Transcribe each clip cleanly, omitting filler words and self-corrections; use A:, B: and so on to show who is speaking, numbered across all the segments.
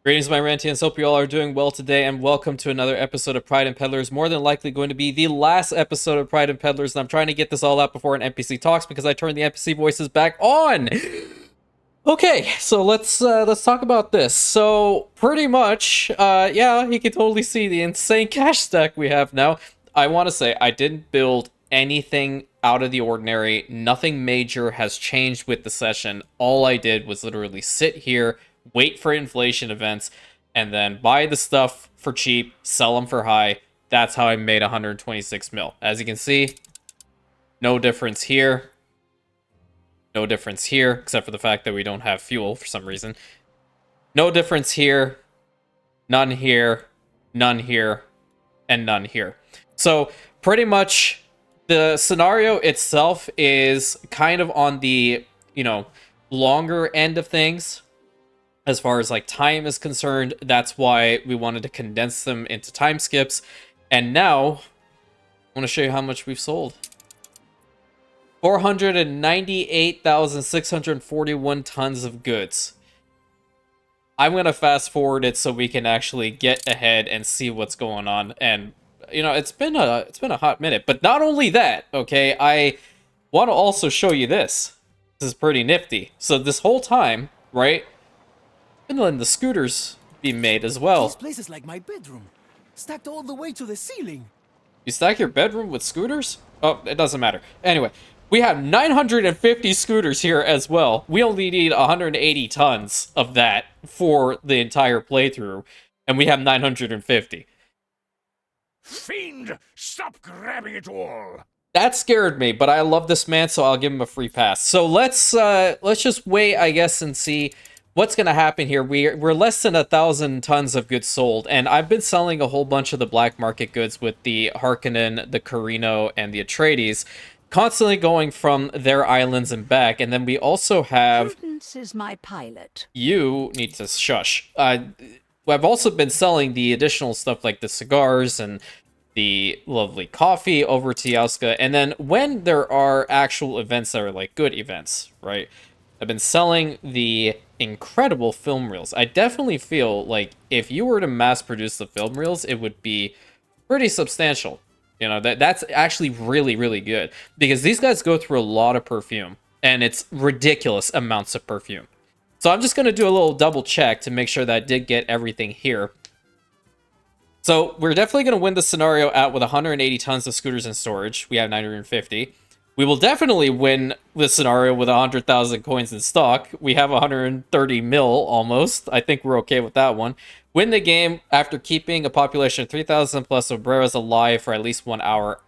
A: Greetings, my Rantians. Hope you all are doing well today, and welcome to another episode of Pride and Peddlers. More than likely going to be the last episode of Pride and Peddlers, and I'm trying to get this all out before an NPC talks because I turned the NPC voices back on. Okay, so let's talk about this. So pretty much, yeah, you can totally see the insane cash stack we have now. I want to say I didn't build anything out of the ordinary. Nothing major has changed with the session. All I did was literally sit here, wait for inflation events, and then buy the stuff for cheap, sell them for high. That's how I made 126 mil. As you can see, no difference here. No difference here, except for the fact that we don't have fuel for some reason. No difference here. None here. None here. And none here. So, pretty much, the scenario itself is kind of on the, longer end of things. As far as, time is concerned, that's why we wanted to condense them into time skips. And now, I want to show you how much we've sold. 498,641 tons of goods. I'm going to fast forward it so we can actually get ahead and see what's going on. And, it's been a hot minute. But not only that, okay, I want to also show you this. This is pretty nifty. So this whole time, right, been letting the scooters be made as well.
B: This place is like my bedroom, stacked all the way to the ceiling.
A: You stack your bedroom with scooters? Oh, it doesn't matter. Anyway, we have 950 scooters here as well. We only need 180 tons of that for the entire playthrough, and we have 950.
C: Fiend, stop grabbing it all!
A: That scared me, but I love this man, so I'll give him a free pass. So let's just wait, I guess, and see what's gonna happen here. We're less than 1,000 tons of goods sold, and I've been selling a whole bunch of the black market goods with the Harkonnen, the Carino, and the Atreides, constantly going from their islands and back. And then we also have
D: Prudence is my pilot.
A: You need to shush. I've also been selling the additional stuff like the cigars and the lovely coffee over to Yauska. And then when there are actual events that are like good events, right? I've been selling the incredible film reels. I definitely feel like if you were to mass produce the film reels, it would be pretty substantial. That's actually really, really good. Because these guys go through a lot of perfume. And it's ridiculous amounts of perfume. So I'm just going to do a little double check to make sure that I did get everything here. So we're definitely going to win the scenario out with 180 tons of scooters in storage. We have 950. We will definitely win the scenario with 100,000 coins in stock. We have 130 mil almost. I think we're okay with that one. Win the game after keeping a population of 3,000 plus Obreros alive for at least 1 hour.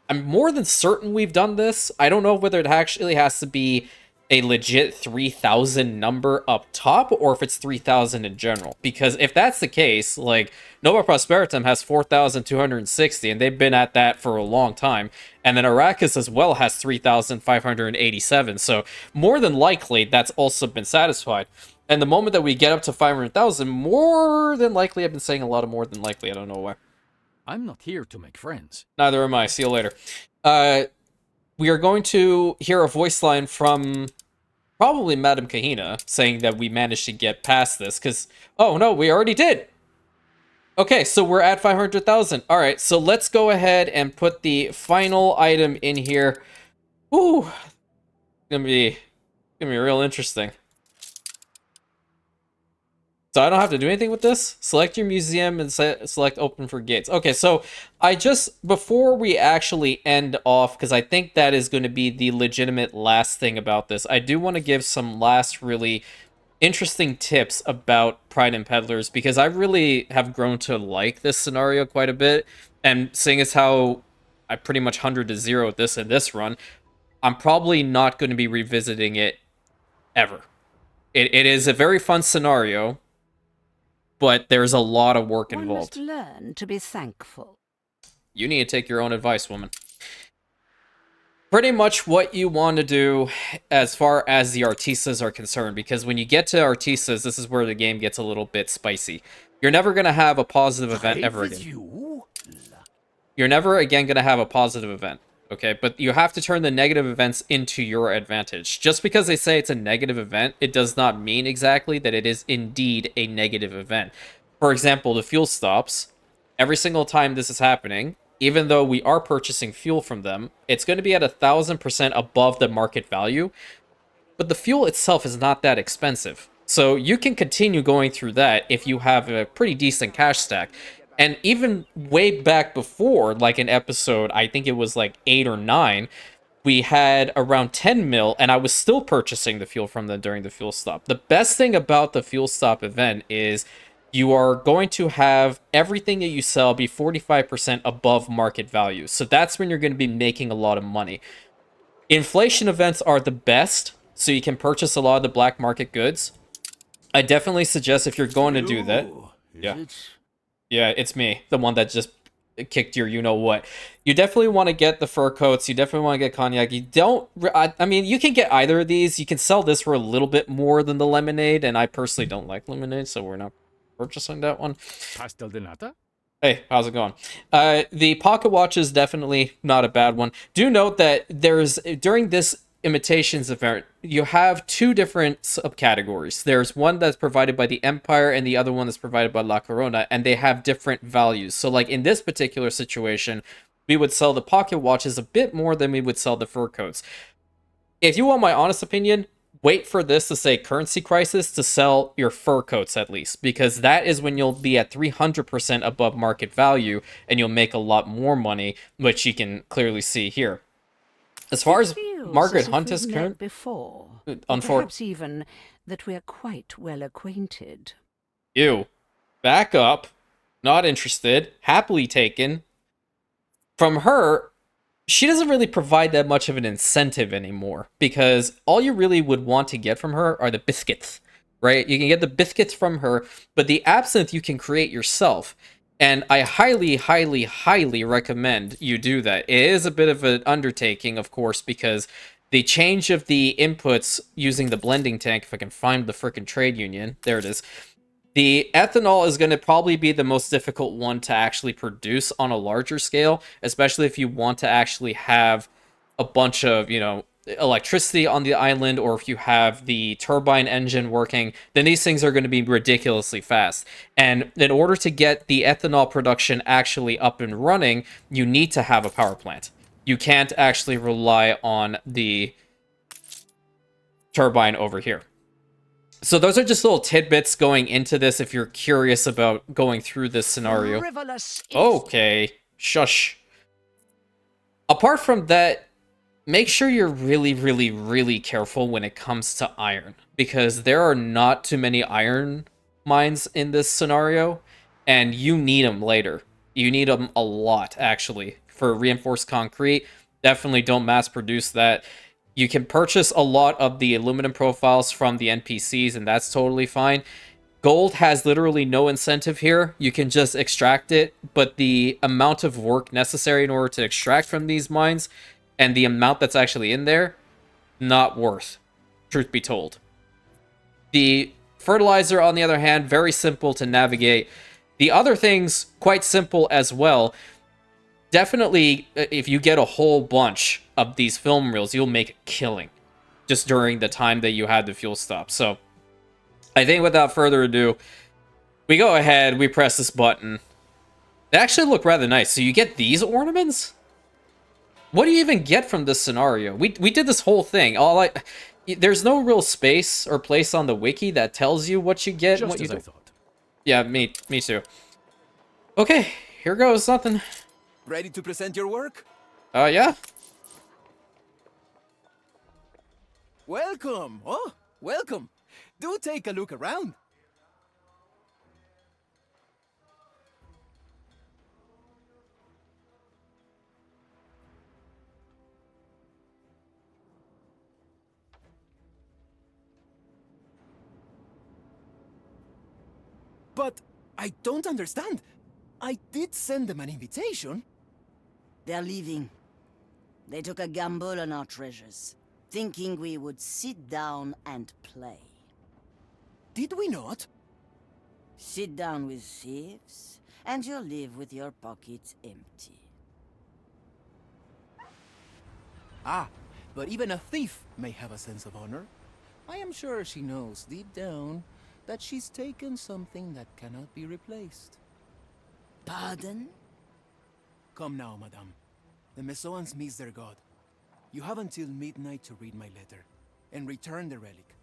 A: I'm more than certain we've done this. I don't know whether it actually has to be a legit 3,000 number up top or if it's 3,000 in general. Because if that's the case, Nova Prosperitum has 4,260 and they've been at that for a long time. And then Arrakis as well has 3,587. So more than likely, that's also been satisfied. And the moment that we get up to 500,000, more than likely, I've been saying a lot of more than likely, I don't know why.
B: I'm not here to make friends.
A: Neither am I. See you later. We are going to hear a voice line from probably Madame Kahina saying that we managed to get past this because, oh no, we already did. Okay, so we're at 500,000. All right, so let's go ahead and put the final item in here. Ooh, it's gonna be real interesting. So I don't have to do anything with this. Select your museum and select open for gates. Okay, so before we actually end off, because I think that is going to be the legitimate last thing about this, I do want to give some last really interesting tips about Pride and Peddlers, because I really have grown to like this scenario quite a bit. And seeing as how I pretty much 100 to 0 at this in this run, I'm probably not going to be revisiting it ever. It is a very fun scenario, but there's a lot of work involved.
D: One must learn to be thankful.
A: You need to take your own advice, woman. Pretty much what you want to do as far as the Artisas are concerned, because when you get to Artisas, this is where the game gets a little bit spicy. You're never going to have a positive event ever again. You're never again going to have a positive event, Okay, but you have to turn the negative events into your advantage. Just because they say it's a negative event, it does not mean exactly that it is indeed a negative event. For example, the fuel stops. Every single time this is happening, even though we are purchasing fuel from them, it's going to be at 1,000% above the market value. But the fuel itself is not that expensive. So you can continue going through that if you have a pretty decent cash stack. And even way back before, like in episode, I think it was like 8 or 9, we had around 10 mil, and I was still purchasing the fuel from them during the fuel stop. The best thing about the fuel stop event is you are going to have everything that you sell be 45% above market value. So that's when you're going to be making a lot of money. Inflation events are the best, so you can purchase a lot of the black market goods. I definitely suggest if you're going to do that. Yeah. Yeah, it's me, the one that just kicked your you-know-what. You definitely want to get the fur coats. You definitely want to get cognac. You don't... I mean, you can get either of these. You can sell this for a little bit more than the lemonade, and I personally don't like lemonade, so we're not purchasing that one.
C: Pastel de nata?
A: Hey, how's it going? The pocket watch is definitely not a bad one. Do note that during this imitations event, you have two different subcategories. There's one that's provided by the Empire and the other one that's provided by La Corona, and they have different values. So like in this particular situation, we would sell the pocket watches a bit more than we would sell the fur coats. If you want my honest opinion, wait for this to say currency crisis to sell your fur coats at least, because that is when you'll be at 300% above market value and you'll make a lot more money, which you can clearly see here. As far as Margaret Hunt is concerned,
D: before, perhaps even that we're quite well acquainted.
A: Ew. Back up. Not interested. Happily taken. From her, she doesn't really provide that much of an incentive anymore, because all you really would want to get from her are the biscuits, right? You can get the biscuits from her, but the absinthe you can create yourself. And I highly, highly, highly recommend you do that. It is a bit of an undertaking, of course, because the change of the inputs using the blending tank, if I can find the frickin' trade union, there it is. The ethanol is going to probably be the most difficult one to actually produce on a larger scale, especially if you want to actually have a bunch of, electricity on the island, or if you have the turbine engine working, then these things are going to be ridiculously fast. And in order to get the ethanol production actually up and running, you need to have a power plant. You can't actually rely on the turbine over here. So those are just little tidbits going into this if you're curious about going through this scenario. Okay, shush. Apart from that, make sure you're really, really, really careful when it comes to iron, because there are not too many iron mines in this scenario, and you need them later. You need them a lot, actually, for reinforced concrete. Definitely don't mass produce that. You can purchase a lot of the aluminum profiles from the NPCs, and that's totally fine. Gold has literally no incentive here. You can just extract it, but the amount of work necessary in order to extract from these mines and the amount that's actually in there, not worth, truth be told. The fertilizer, on the other hand, very simple to navigate. The other things, quite simple as well. Definitely, if you get a whole bunch of these film reels, you'll make a killing just during the time that you had the fuel stop. So I think without further ado, we go ahead, we press this button. They actually look rather nice. So you get these ornaments? What do you even get from this scenario? We did this whole thing. There's no real space or place on the wiki that tells you what you get and what you don't. Yeah, me too. Okay, here goes nothing.
B: Ready to present your work?
A: Yeah.
B: Welcome. Oh, welcome. Do take a look around. But I don't understand. I did send them an invitation.
E: They're leaving. They took a gamble on our treasures, thinking we would sit down and play.
B: Did we not?
E: Sit down with thieves, and you'll live with your pockets empty.
B: Ah, but even a thief may have a sense of honor. I am sure she knows deep down that she's taken something that cannot be replaced.
E: Pardon?
B: Come now, madame. The Mesoans miss their god. You have until midnight to read my letter and return the relic.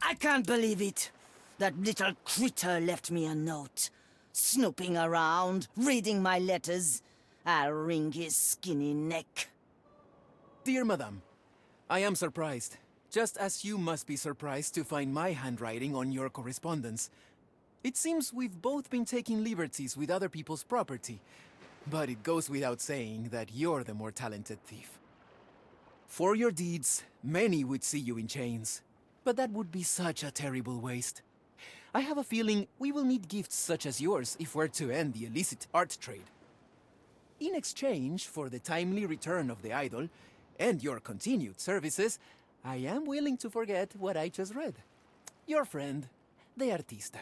E: I can't believe it. That little critter left me a note. Snooping around, reading my letters. I'll wring his skinny neck.
B: Dear madame, I am surprised. Just as you must be surprised to find my handwriting on your correspondence. It seems we've both been taking liberties with other people's property. But it goes without saying that you're the more talented thief. For your deeds, many would see you in chains. But that would be such a terrible waste. I have a feeling we will need gifts such as yours if we're to end the illicit art trade. In exchange for the timely return of the idol and your continued services, I am willing to forget what I just read. Your friend, the artista.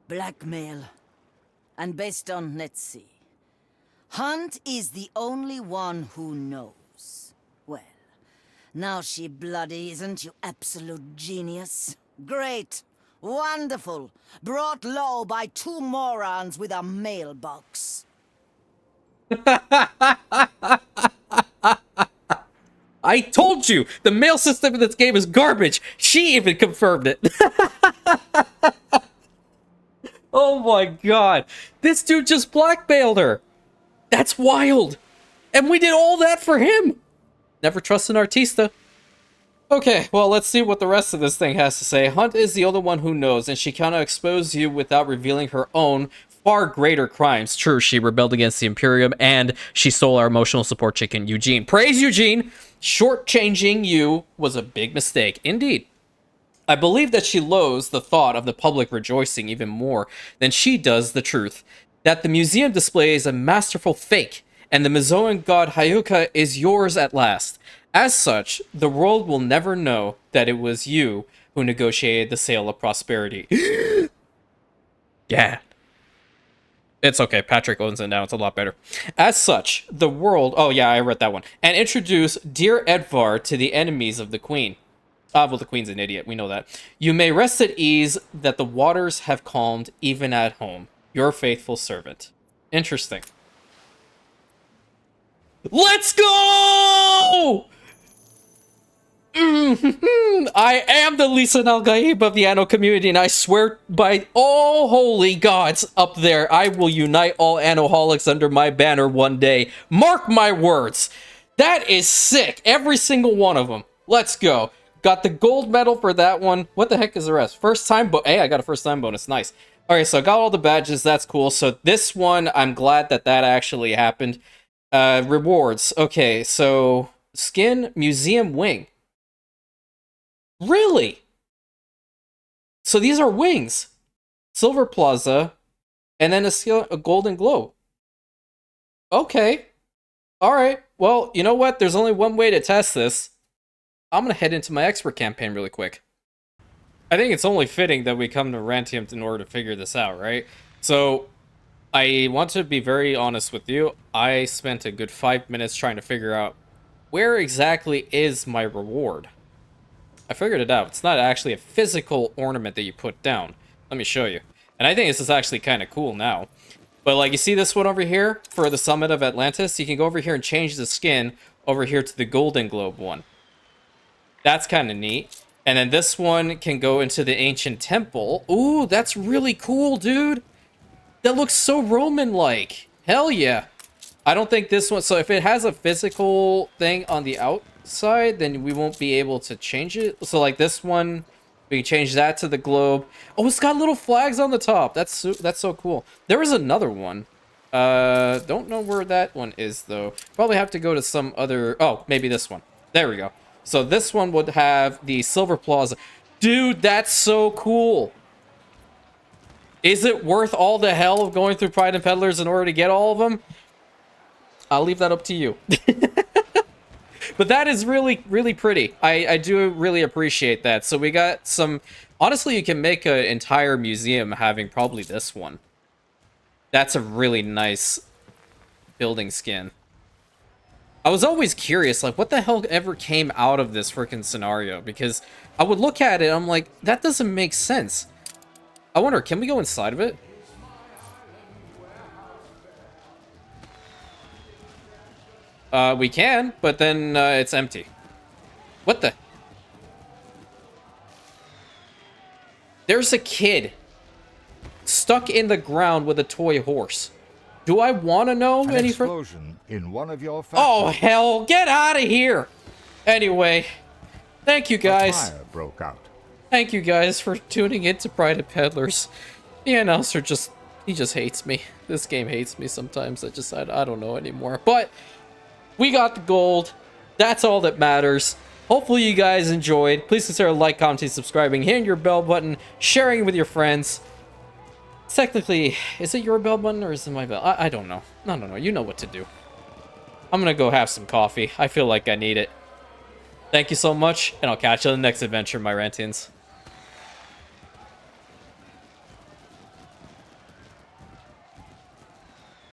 E: Blackmail. And based on, let's see. Hunt is the only one who knows. Well, now she bloody isn't, you absolute genius. Great. Wonderful. Brought low by two morons with a mailbox.
A: I told you! The mail system in this game is garbage! She even confirmed it! Oh my god! This dude just blackmailed her! That's wild! And we did all that for him! Never trust an artista. Okay, well, let's see what the rest of this thing has to say. Hunt is the only one who knows, and she cannot expose you without revealing her own far greater crimes. True, she rebelled against the Imperium, and she stole our emotional support chicken, Eugene. Praise Eugene! Shortchanging you was a big mistake. Indeed. I believe that she loathes the thought of the public rejoicing even more than she does the truth. That the museum displays a masterful fake, and the Mizoan god Hyuka is yours at last. As such, the world will never know that it was you who negotiated the sale of prosperity. Yeah. It's okay, Patrick owns it now, it's a lot better. As such, the world... Oh yeah, I read that one. And introduce dear Edvar to the enemies of the queen. Well, the queen's an idiot, we know that. You may rest at ease that the waters have calmed even at home. Your faithful servant. Interesting. Let's go! I am the Lisan al-Gaib of the Anno community, and I swear by all holy gods up there, I will unite all Annoholics under my banner one day. Mark my words. That is sick. Every single one of them. Let's go. Got the gold medal for that one. What the heck is the rest? First time hey, I got a first time bonus. Nice. Okay, so I got all the badges. That's cool. So this one, I'm glad that actually happened. Rewards. Okay, so skin museum wing. Really? So these are wings. Silver Plaza, and then a golden globe. Okay. Alright. Well, you know what? There's only one way to test this. I'm gonna head into my expert campaign really quick. I think it's only fitting that we come to Rantium in order to figure this out, right? So, I want to be very honest with you. I spent a good 5 minutes trying to figure out where exactly is my reward. I figured it out. It's not actually a physical ornament that you put down. Let me show you. And I think this is actually kind of cool now. But like, you see this one over here for the Summit of Atlantis? You can go over here and change the skin over here to the Golden Globe one. That's kind of neat. And then this one can go into the Ancient Temple. Ooh, that's really cool, dude. That looks so Roman-like. Hell yeah. I don't think this one... So if it has a physical thing on the outside, then we won't be able to change it. So like this one, we can change that to the globe. Oh, it's got little flags on the top. That's so cool. There was another one. Don't know where that one is, though. Probably have to go to some other... Oh, maybe this one. There we go. So this one would have the Silver Plaza. Dude, that's so cool. Is it worth all the hell of going through Pride and Peddlers in order to get all of them? I'll leave that up to you. But that is really, really pretty. I do really appreciate that. So we got some... Honestly, you can make an entire museum having probably this one. That's a really nice building skin. I was always curious, like, what the hell ever came out of this freaking scenario? Because I would look at it, I'm like, that doesn't make sense. I wonder, can we go inside of it? We can, but then it's empty. What the? There's a kid stuck in the ground with a toy horse. Do I want to know any further?
C: Explosion in one of your
A: Oh,
C: factories.
A: hell, get out of here. Anyway, thank you
C: A
A: guys.
C: fire broke out.
A: Thank you guys for tuning in to Pride of Peddlers. The announcer he just hates me. This game hates me sometimes. I don't know anymore. But we got the gold. That's all that matters. Hopefully you guys enjoyed. Please consider like, commenting, subscribing, hitting your bell button, sharing with your friends. Technically, is it your bell button or is it my bell? I don't know. No. You know what to do. I'm gonna go have some coffee. I feel like I need it. Thank you so much, and I'll catch you on the next adventure, my Rantians.